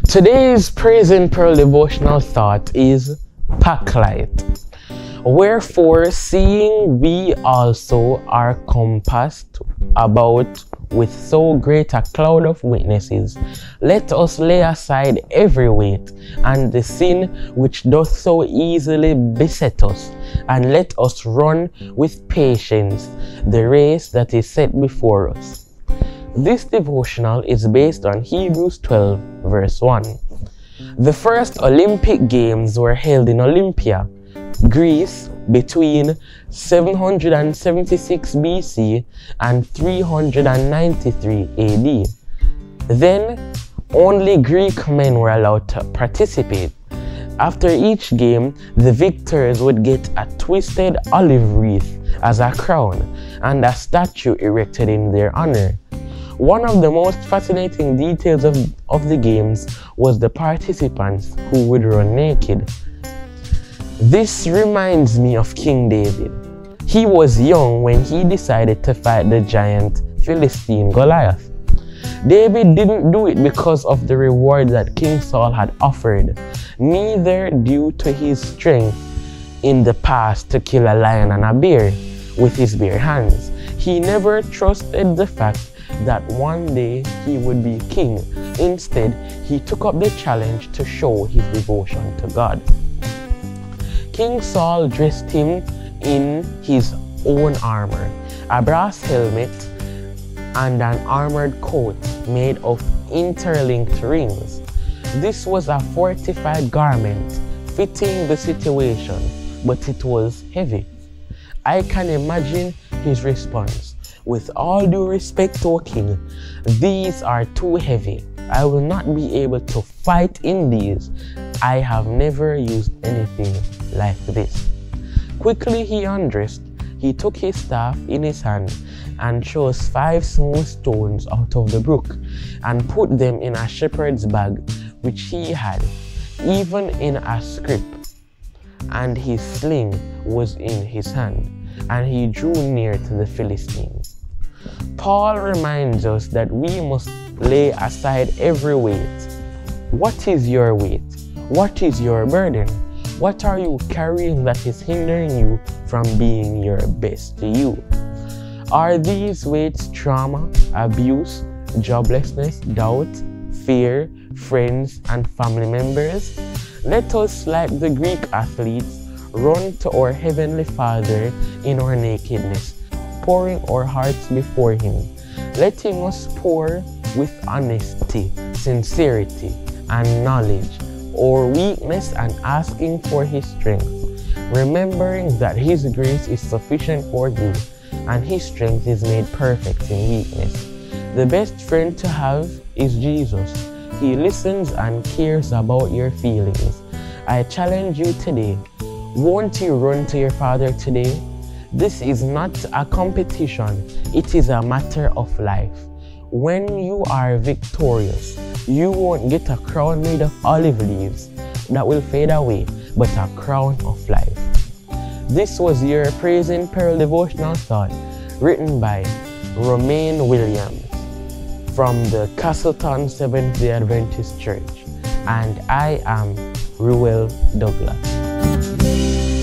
Today's Praise and Pearl devotional thought is pack light. Wherefore, seeing we also are compassed about with so great a cloud of witnesses, let us lay aside every weight and the sin which doth so easily beset us, and let us run with patience the race that is set before us. This devotional is based on Hebrews 12, verse 1. The first Olympic Games were held in Olympia, Greece, between 776 BC and 393 AD. Then, only Greek men were allowed to participate. After each game, the victors would get a twisted olive wreath as a crown and a statue erected in their honor. One of the most fascinating details of the games was the participants who would run naked. This reminds me of King David. He was young when he decided to fight the giant Philistine Goliath. David didn't do it because of the reward that King Saul had offered, neither due to his strength in the past to kill a lion and a bear with his bare hands. He never trusted the fact that one day he would be king. Instead, he took up the challenge to show his devotion to God. King Saul dressed him in his own armor, a brass helmet and an armored coat made of interlinked rings. This was a fortified garment fitting the situation, but it was heavy. I can imagine his response. With all due respect, O king, these are too heavy. I will not be able to fight in these. I have never used anything like this. Quickly he undressed. He took his staff in his hand and chose 5 small stones out of the brook and put them in a shepherd's bag which he had, even in a scrip. And his sling was in his hand, and he drew near to the Philistines. Paul reminds us that we must lay aside every weight. What is your weight? What is your burden? What are you carrying that is hindering you from being your best you? Are these weights trauma, abuse, joblessness, doubt, fear, friends, and family members? Let us, like the Greek athletes, run to our Heavenly Father in our nakedness, pouring our hearts before Him, letting us pour with honesty, sincerity, and knowledge our weakness and asking for His strength, remembering that His grace is sufficient for you and His strength is made perfect in weakness. The best friend to have is Jesus. He listens and cares about your feelings. I challenge you today. Won't you run to your Father today? This is not a competition, it is a matter of life. When you are victorious, you won't get a crown made of olive leaves that will fade away, but a crown of life. This was your Praise and Peril devotional thought, written by Romaine Williams from the Castleton Seventh-day Adventist Church, and I am Ruel Douglas.